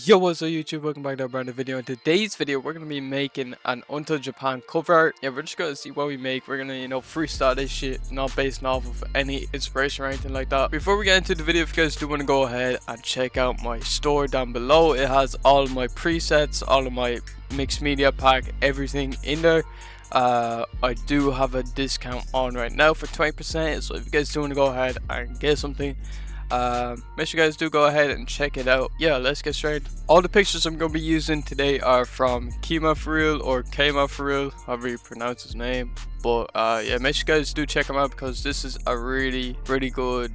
Yo, what's up YouTube? Welcome back to a brand new video. In today's video, we're going to be making an Until Japan cover art. Yeah, we're just going to see what we make. We're going to, freestyle this shit, not based off of any inspiration or anything like that. Before we get into the video, if you guys do want to go ahead and check out my store down below, it has all of my presets, all of my mixed media pack, everything in there. I do have a discount on right now for 20%, so if you guys do want to go ahead and get something, make sure you guys do go ahead and check it out. Yeah, let's get started. All the pictures I'm going to be using today are from Kima for real, or Kama for real, however you pronounce his name. But yeah, make sure you guys do check him out, because this is a really good,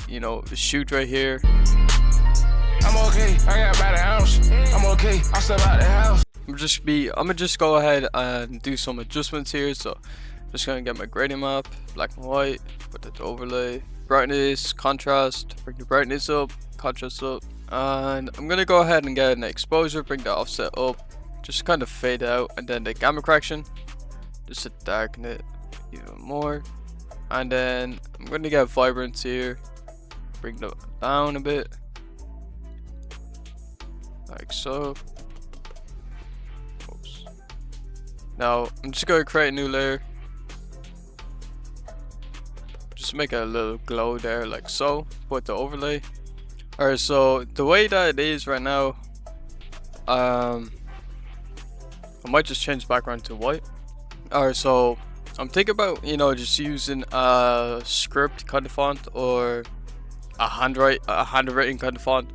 shoot right here. I'm okay, I got about a house. I'm okay, I step out the house. I'm gonna just go ahead and do some adjustments here. So I'm just gonna get my gradient map, black and white, put the overlay, brightness, contrast, bring the brightness up, contrast up, and I'm gonna go ahead and get an exposure, bring the offset up, just kind of fade out, and then the gamma correction, just to darken it even more. And then I'm gonna get vibrance here, bring it down a bit, like so. Oops. Now I'm just gonna create a new layer, just make a little glow there, like so, with the overlay. Alright, so the way that it is right now, I might just change the background to white. Alright, so I'm thinking about, just using a script kind of font, or a handwriting kind of font.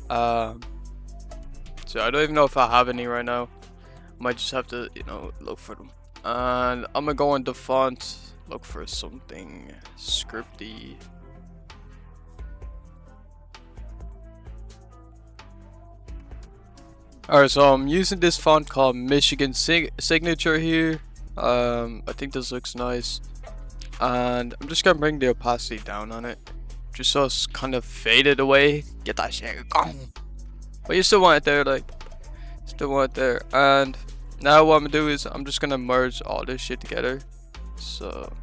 So I don't even know if I have any right now. Might just have to, look for them. And I'm gonna go into font, look for something scripty. Alright, so I'm using this font called Michigan Signature here. I think this looks nice, and I'm just gonna bring the opacity down on it, just so it's kind of faded away. Get that shit gone. But you still want it there, and now what I'm gonna do is I'm just gonna merge all this shit together. So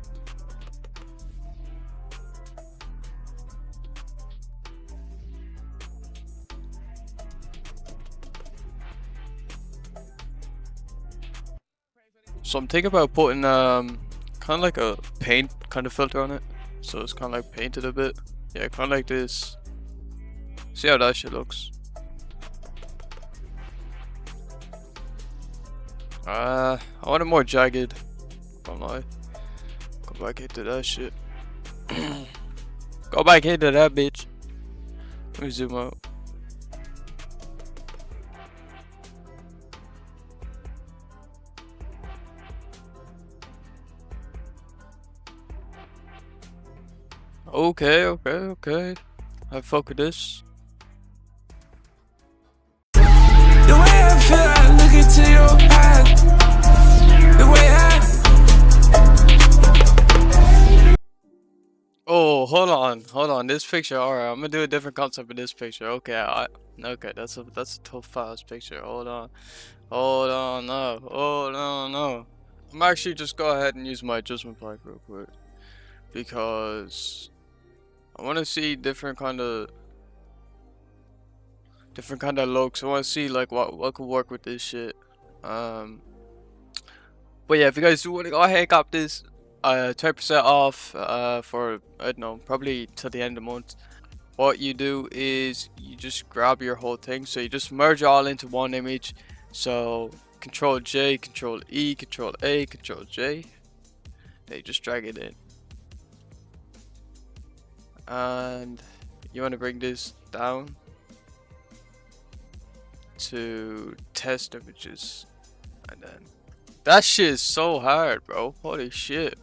I'm thinking about putting kind of like a paint kind of filter on it, so it's kind of like painted a bit. Yeah, kind of like this. See how that shit looks. I want it more jagged. Don't lie. Go back into that shit. Go back into that bitch. Let me zoom out. Okay. I fuck with this. The way I feel, I look into your eyes. The way Oh, hold on. This picture, alright. I'm gonna do a different concept with this picture. Okay, okay. That's a tough ass picture. Hold on, no. I'm actually just go ahead and use my adjustment pack real quick, because I want to see different kind of looks. I want to see like what could work with this shit. But yeah, if you guys do want to go ahead and cop this, 20% off for, I don't know, probably till the end of the month. What you do is you just grab your whole thing, so you just merge it all into one image. So Control J, Control E, Control A, Control J. Then you just drag it in, and you want to bring this down to test images, and then that shit is so hard, bro. Holy shit.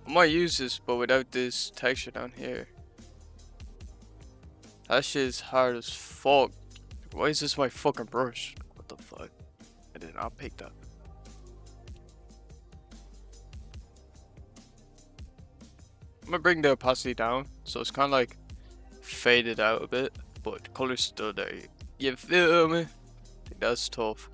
I might use this, but without this texture down here. That shit is hard as fuck. Why is this my fucking brush? What the fuck? I did not pick that. I'm gonna bring the opacity down, so it's kind of like faded out a bit, but the color's still there. You feel me? I think that's tough.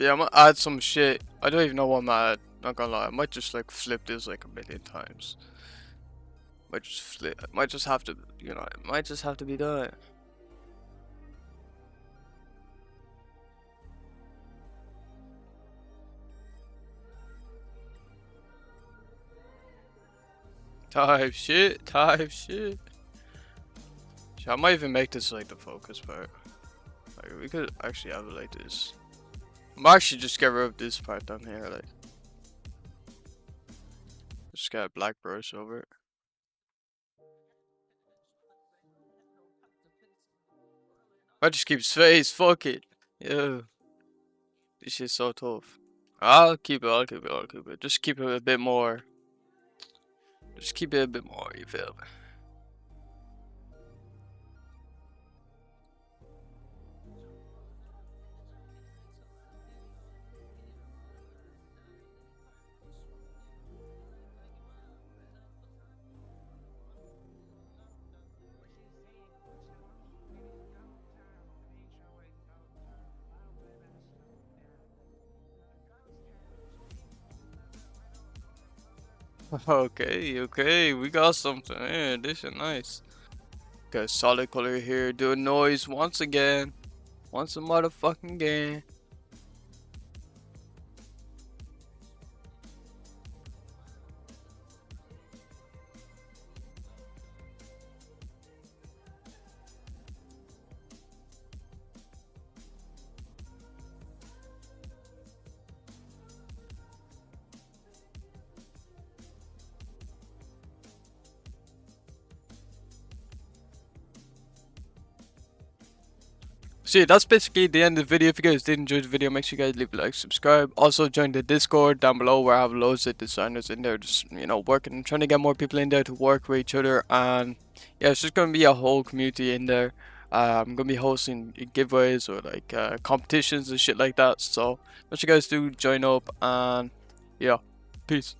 Yeah, I'm gonna add some shit. I don't even know what I'm gonna add. Not gonna lie, I might just like flip this like a million times. Might just have to, you know, it might just have to be done. Type shit, type shit. I might even make this like the focus part. Like, we could actually have it like this. I might actually just get rid of this part down here, like. Just got a black brush over it. I just keep space, fuck it. Yeah. This shit's so tough. I'll keep it. Just keep it a bit more. Just keep it a bit more, you feel me? Okay, we got something. Yeah, this is nice. Got a solid color here. Do a noise once again. Once a motherfucking again. So yeah, that's basically the end of the video. If you guys did enjoy the video, make sure you guys leave a like, subscribe. Also join the Discord down below where I have loads of designers in there, just, you know, working and trying to get more people in there to work with each other. And yeah, it's just gonna be a whole community in there. I'm gonna be hosting giveaways or like competitions and shit like that. So make sure you guys do join up, and yeah, peace.